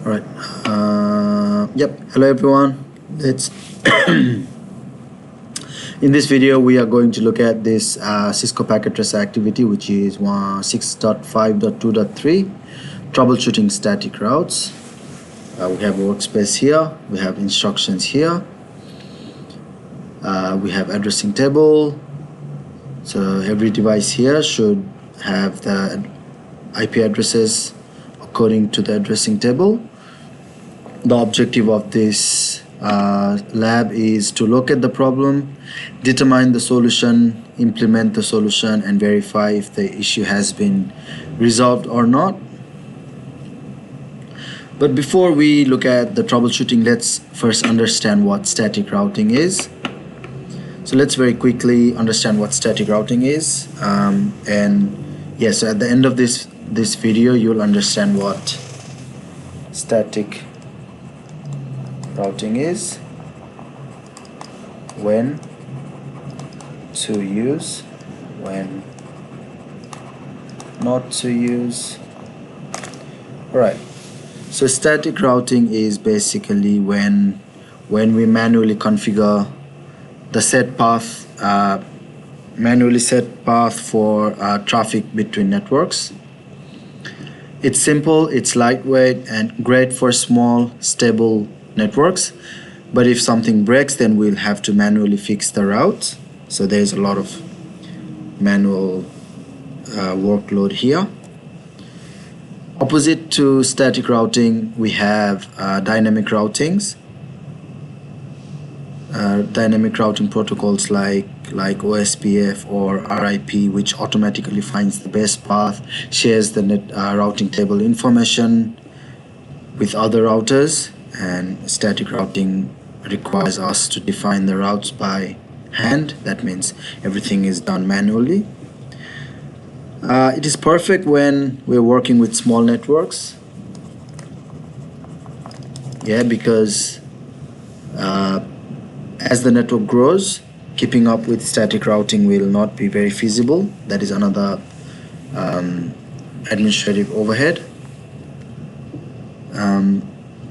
All right. Yep. Hello, everyone. Let's. In this video, we are going to look at this Cisco packet tracer activity, which is 6.5.2.3, troubleshooting static routes. We have workspace here. We have instructions here. We have addressing table. So every device here should have the IP addresses according to the addressing table. The objective of this lab is to locate the problem, determine the solution, implement the solution, and verify if the issue has been resolved or not. But before we look at the troubleshooting, let's first understand what static routing is. So let's very quickly understand what static routing is. And yes, so at the end of this video, you'll understand what static routing is, when to use, when not to use. All right. So static routing is basically when we manually configure the set path, manually set path for traffic between networks. It's simple, it's lightweight, and great for small, stable networks. But if something breaks, then we'll have to manually fix the route. So there's a lot of manual workload here. Opposite to static routing, we have dynamic routings. Dynamic routing protocols like OSPF or RIP, which automatically finds the best path, shares the routing table information with other routers. And static routing requires us to define the routes by hand. That means everything is done manually. It is perfect when we're working with small networks. Yeah, because as the network grows, keeping up with static routing will not be very feasible. That is another administrative overhead.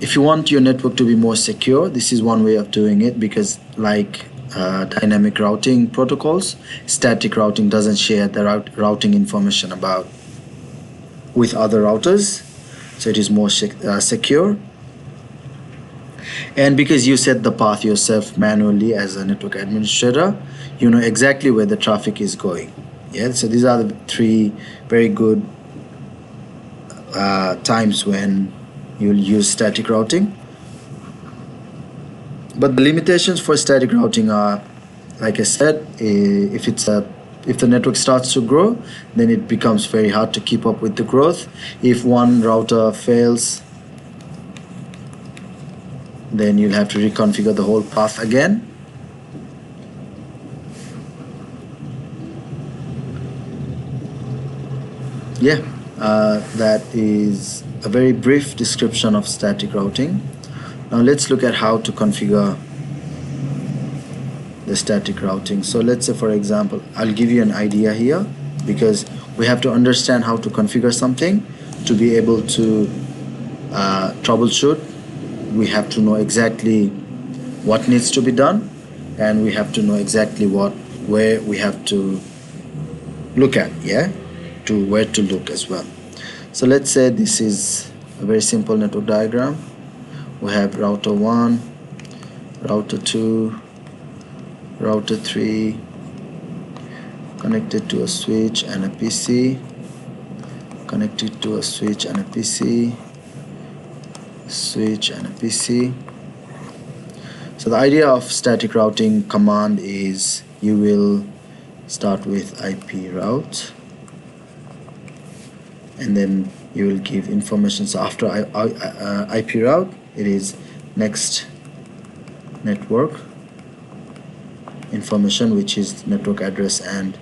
If you want your network to be more secure, this is one way of doing it, because like dynamic routing protocols, static routing doesn't share the routing information with other routers, so it is more secure. And because you set the path yourself manually as a network administrator, you know exactly where the traffic is going. Yeah, so these are the three very good times when you'll use static routing. But the limitations for static routing are, like I said, if the network starts to grow, then it becomes very hard to keep up with the growth. If one router fails, then you'll have to reconfigure the whole path again. Yeah, that is a very brief description of static routing. Now let's look at how to configure the static routing. So let's say, for example, I'll give you an idea here, because we have to understand how to configure something to be able to troubleshoot. We have to know exactly what needs to be done, and we have to know exactly where we have to look at, yeah, to where to look as well. So let's say this is a very simple network diagram. We have router 1, router 2, router 3 connected to a switch and a PC, connected to a switch and a PC, switch and a PC. So the idea of static routing command is you will start with IP route, and then you will give information. So after IP route, it is next network information, which is network address and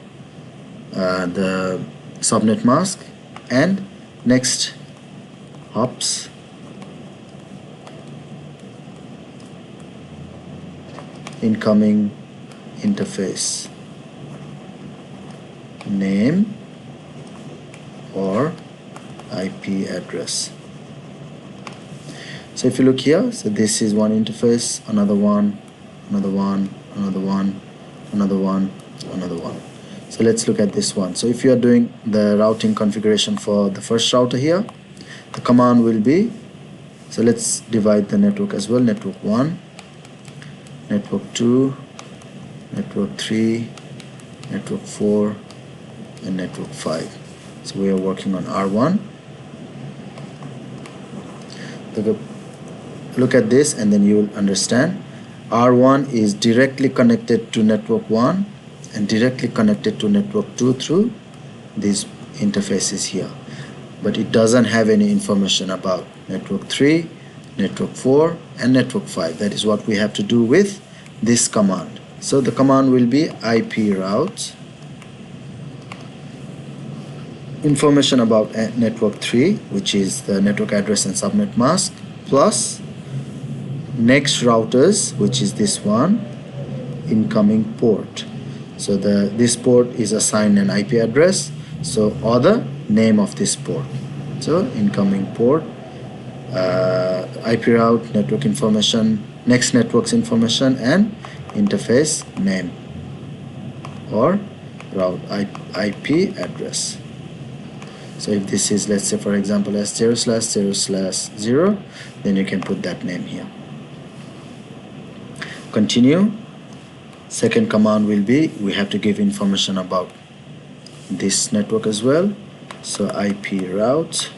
the subnet mask, and next hops, incoming interface name or IP address. So if you look here, so this is one interface, another one, another one, another one, another one, another one. So let's look at this one. So if you are doing the routing configuration for the first router here, the command will be, so let's divide the network as well, network 1, network 2, network 3, network 4, and network 5. So we are working on R1. Look at this and then you will understand. R1 is directly connected to network 1 and directly connected to network 2 through these interfaces here, but it doesn't have any information about network 3, network 4, and network 5. That is what we have to do with this command. So the command will be IP route, information about network 3, which is the network address and subnet mask, plus next routers, which is this one, incoming port. So this port is assigned an IP address, so or the name of this port. So incoming port, IP route, network information, next network's information, and interface name or route IP address. So if this is, let's say for example, S0/0/0, then you can put that name here. Continue. Second command will be, we have to give information about this network as well. So IP route,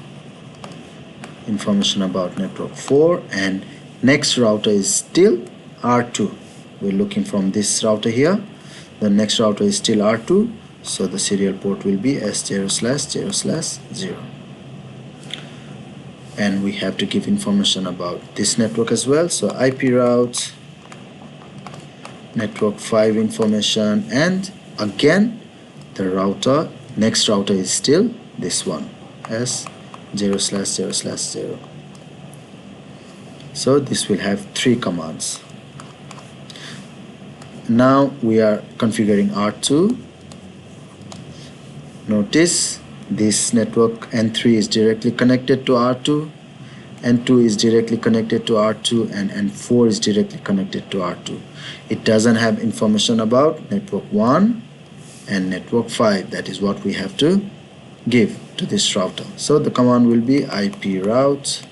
information about network 4, and next router is still R2. We're looking from this router here. The next router is still R2, so the serial port will be S0/0/0. And we have to give information about this network as well. So IP route, network 5 information, and again the router, next router is still this one, S0/0/0. So this will have 3 commands. Now we are configuring R2. Notice this network N3 is directly connected to R2, N2 is directly connected to R2, and N4 is directly connected to R2. It doesn't have information about network 1 and network 5. That is what we have to give to this router. So the command will be IP route,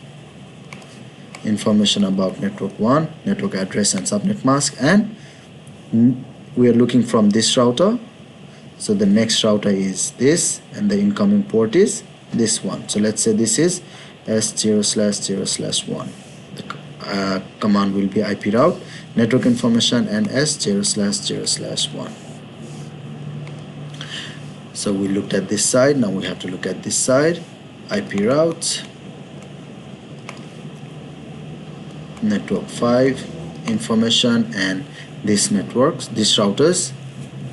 information about network 1, network address and subnet mask, and we are looking from this router. So the next router is this, and the incoming port is this one. So let's say this is S0/0/1. The command will be IP route, network information, and S0/0/1. So we looked at this side, now we have to look at this side. IP route, network 5 information, and this networks, this router's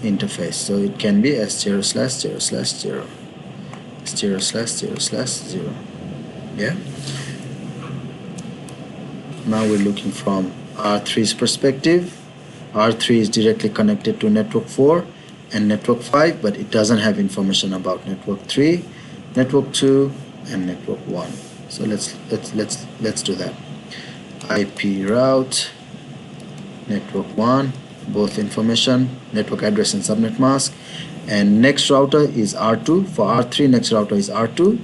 interface. So it can be S0/0/0, S0/0/0. Yeah. Now we're looking from R3's perspective. R3 is directly connected to network 4 and network 5, but it doesn't have information about network 3, network 2, and network 1. So let's do that. IP route, network 1, both information, network address and subnet mask, and next router is R2. For R3, next router is R2.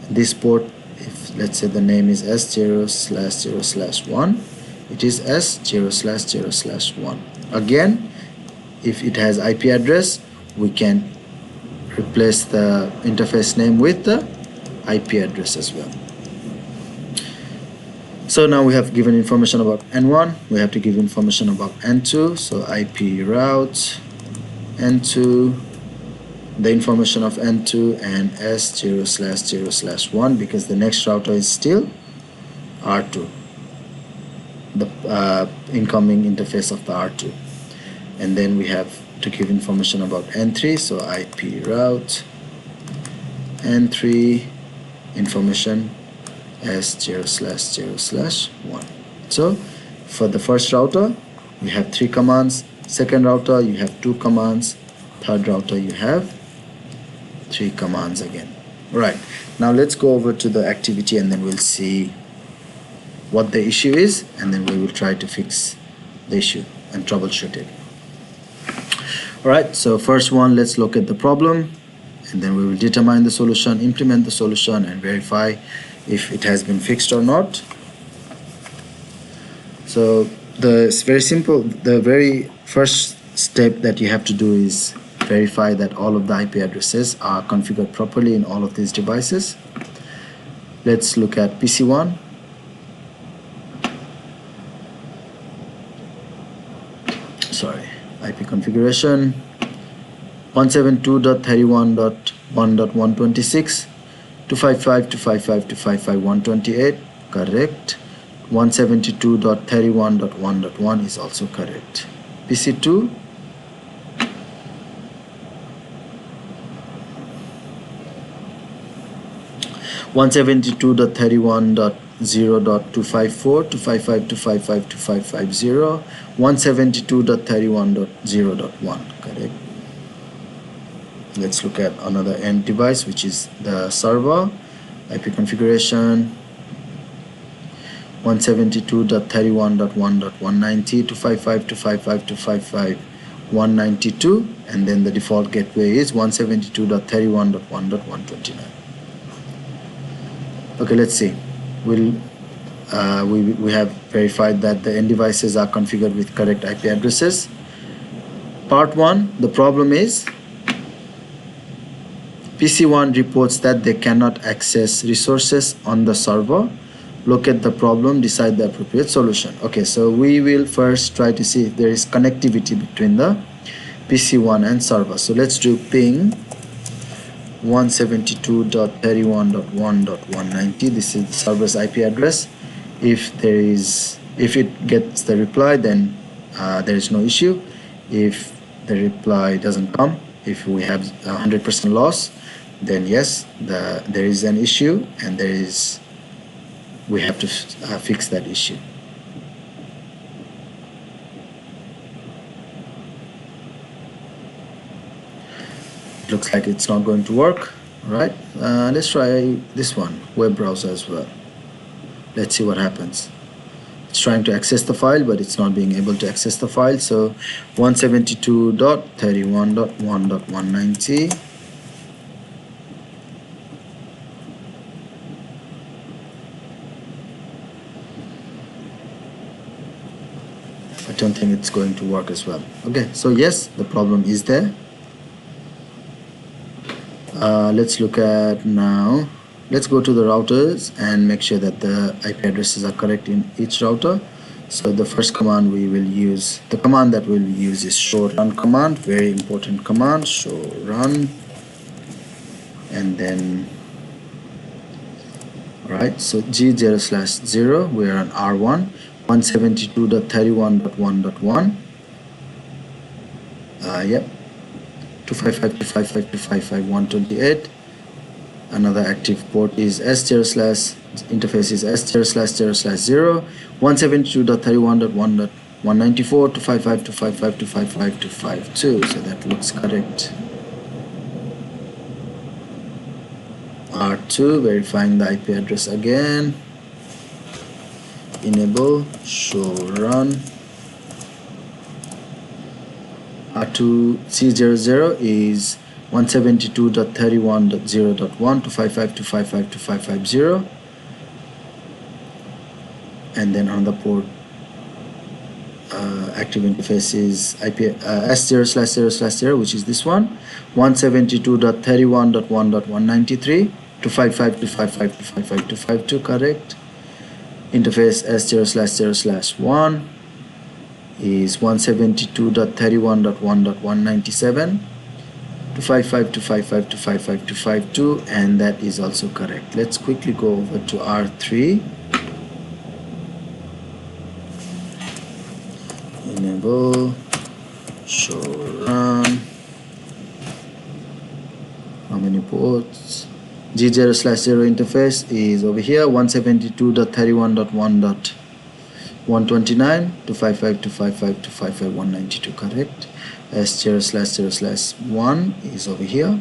This port, if let's say the name is S0/0/1, it is S0/0/1. Again, if it has IP address, we can replace the interface name with the IP address as well. So now we have given information about N1, we have to give information about N2. So IP route, N2, the information of N2, and S0/0/1, because the next router is still R2, the incoming interface of the R2. And then we have to give information about N3. So IP route, N3, information S0/0/1. So for the first router you have 3 commands, second router you have 2 commands, third router you have 3 commands again. Right, now let's go over to the activity and then we'll see what the issue is, and then we will try to fix the issue and troubleshoot it. Alright, so first one, let's look at the problem, and then we will determine the solution, implement the solution, and verify if it has been fixed or not. So it's very simple. The very first step that you have to do is verify that all of the IP addresses are configured properly in all of these devices. Let's look at PC1. Sorry, IP configuration 172.31.1.126, 255.255.255.128, correct. 172.31.1.1 is also correct. PC2, 172.31.0.254, 172.31.0.1, correct. Let's look at another end device, which is the server. IP configuration 172.31.1.190, 255.255.255.192, and then the default gateway is 172.31.1.129. Okay, let's see. We have verified that the end devices are configured with correct IP addresses. Part 1, the problem is PC1 reports that they cannot access resources on the server. Look at the problem, decide the appropriate solution. Okay, so we will first try to see if there is connectivity between the PC1 and server. So let's do ping 172.31.1.190. This is the server's IP address. If it gets the reply, then there is no issue. If the reply doesn't come, if we have 100% loss, then yes, there is an issue, and we have to fix that issue. It looks like it's not going to work. Right, let's try this one, web browser as well. Let's see what happens. It's trying to access the file, but it's not being able to access the file. So 172.31.1.190. I don't think it's going to work as well. Okay, so yes, the problem is there. Let's look at now. Let's go to the routers and make sure that the IP addresses are correct in each router. So the first command we will use, the command that we'll use is show run command, very important command, show run. And then, alright, so G0/0, we are on R1, 172.31.1.1. Yep. 255.255.255.128. Another active port is S0/interface is S0/0/0. 172.31.1.194, 255.255.255.252. So that looks correct. R2, verifying the IP address again. Enable show run. R2 C00 is 172.31.0.1 to 255.255.255.0, and then on the port active interface is IP S0/0/0, which is this one, 172.31.1.193 to 255.255.255.252, correct. Interface S0/0/1 is 172.31.1.197 to 255.255.255.252, and that is also correct. Let's quickly go over to R3. Enable show run. How many ports? G0/0 interface is over here, 172.31.1.129 to 255.255.255.192, correct. S0/0/1 is over here,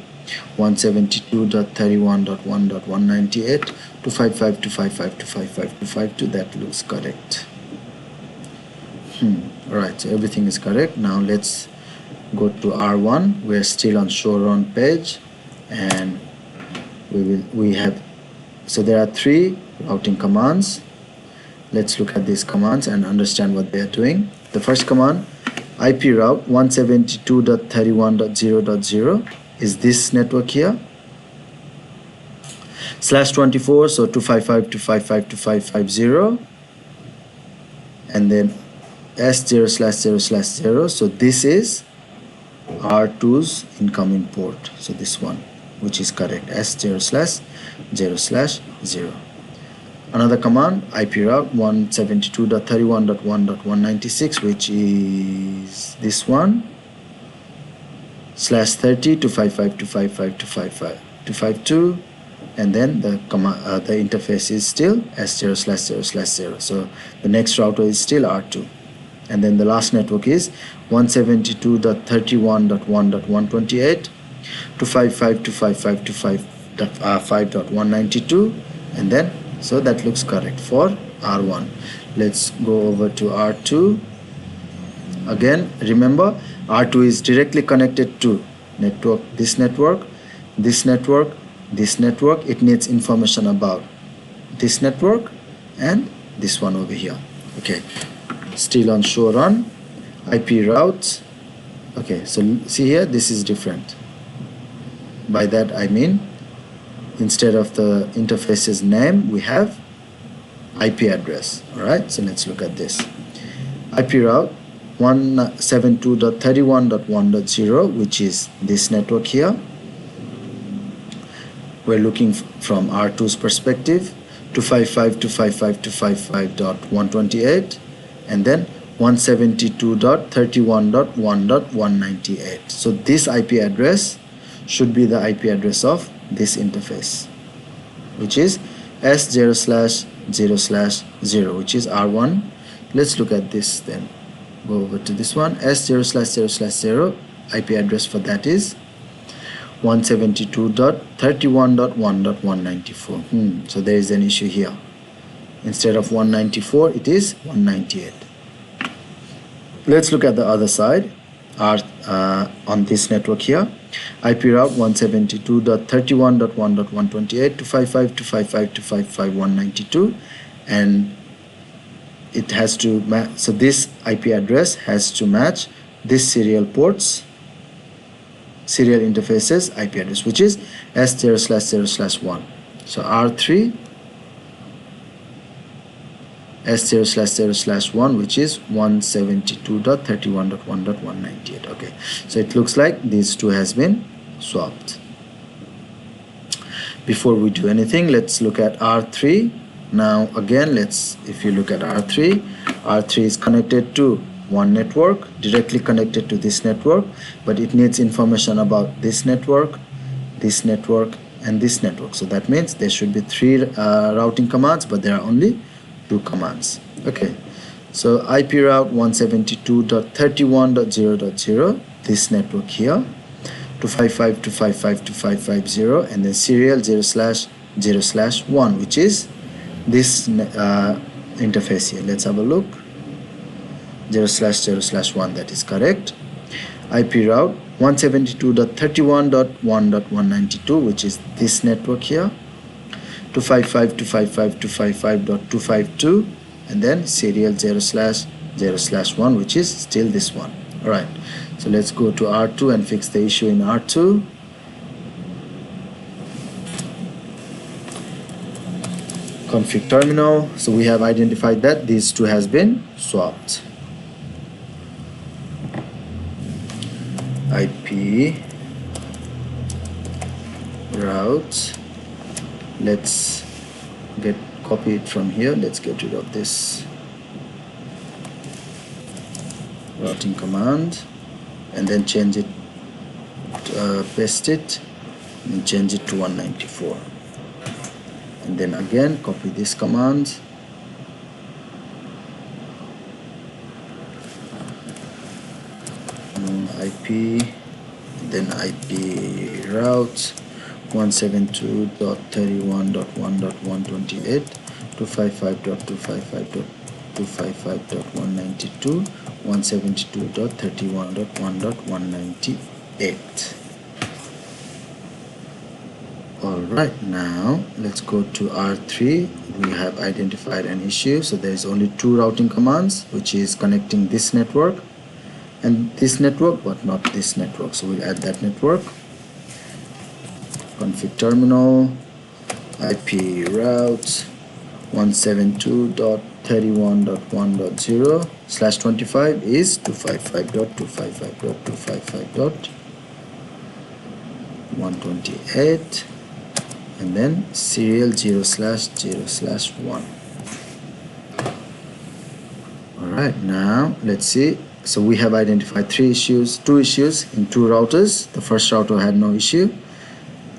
172.31.1.198 255.255.255.252. That looks correct. Alright, so everything is correct. Now let's go to R1. We're still on show run page, and we have, so there are 3 routing commands. Let's look at these commands and understand what they are doing. The first command, IP route 172.31.0.0, is this network here, /24, so 255.255.255.0, and then S0/0/0, so this is R2's incoming port, so this one, which is correct, S0/0/0/0. Another command, IP route 172.31.1.196, which is this one, /30 255.255.255.252, and then the interface is still S0/0/0, so the next router is still R2. And then the last network is 172.31.1.128 255.255.255.192, and then, so that looks correct for R1. Let's go over to R2. Again, remember, R2 is directly connected to network, this network, this network, this network. It needs information about this network and this one over here. Okay, still on show run. IP routes. Okay, so see here, this is different. By that I mean, instead of the interface's name, we have IP address. Alright, so let's look at this. IP route 172.31.1.0, which is this network here. We're looking from R2's perspective, 255.255.255.128, and then 172.31.1.198. So this IP address should be the IP address of this interface, which is S0/0/0, which is R1. Let's look at this then. Go over to this one. S0/0/0 IP address for that is 172.31.1.194. So there is an issue here. Instead of 194, it is 198. Let's look at the other side. On this network here, IP route 172.31.1.128 255.255.255.192, and it has to match. So this IP address has to match this serial ports, serial interfaces IP address, which is S0/0/1. So R3 S0/0/1, which is 172.31.1.198. Okay, so it looks like these two has been swapped. Before we do anything, let's look at R3. Now again, if you look at R3 is connected to one network, directly connected to this network, but it needs information about this network, and this network. So that means there should be 3 routing commands, but there are only 2 commands. Okay, so IP route 172.31.0.0, this network here, 255.255.255.0, and then serial 0/0/1, which is this interface here. Let's have a look. 0/0/1, that is correct. IP route 172.31.1.192, which is this network here, 255.255.255.252, and then serial 0/0/1, which is still this one. All right, so let's go to R2 and fix the issue in R2. Config terminal. So we have identified that these two has been swapped. IP route, let's copy it from here. Let's get rid of this routing command and then change it, paste it and change it to 194, and then again copy this command, IP, then IP route 172.31.1.128 255.255.255.192 172.31.1.198. Alright, now let's go to R3. We have identified an issue, so there is only two routing commands, which is connecting this network and this network, but not this network. So we'll add that network. Config terminal, IP route 172.31.1.0/25 is 255.255.255.128, and then serial 0/0/1. Alright, now let's see. So we have identified two issues in two routers. The first router had no issue.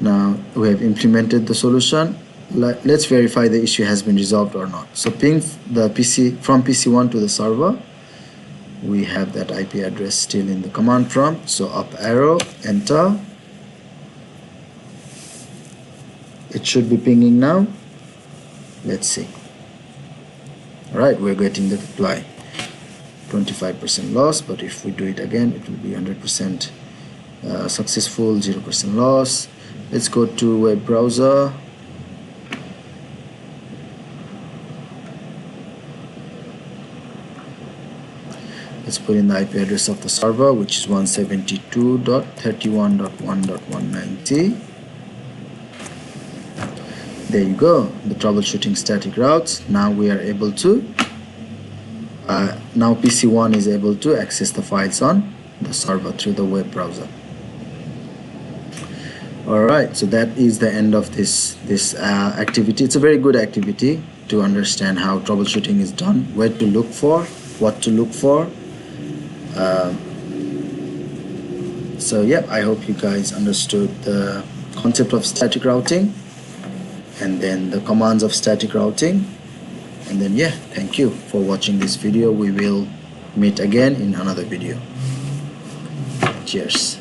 Now we have implemented the solution. Let's verify the issue has been resolved or not. So ping the PC from PC1 to the server. We have that IP address still in the command prompt. So up arrow, enter. It should be pinging now. Let's see. Alright, we're getting the reply. 25% loss, but if we do it again, it will be 100% successful, 0% loss. Let's go to web browser. Let's put in the IP address of the server, which is 172.31.1.190. There you go, the troubleshooting static routes. Now we are able to now PC1 is able to access the files on the server through the web browser. Alright, so that is the end of this activity. It's a very good activity to understand how troubleshooting is done, where to look for, what to look for. So yeah, I hope you guys understood the concept of static routing and then the commands of static routing. And then yeah, thank you for watching this video. We will meet again in another video. Cheers.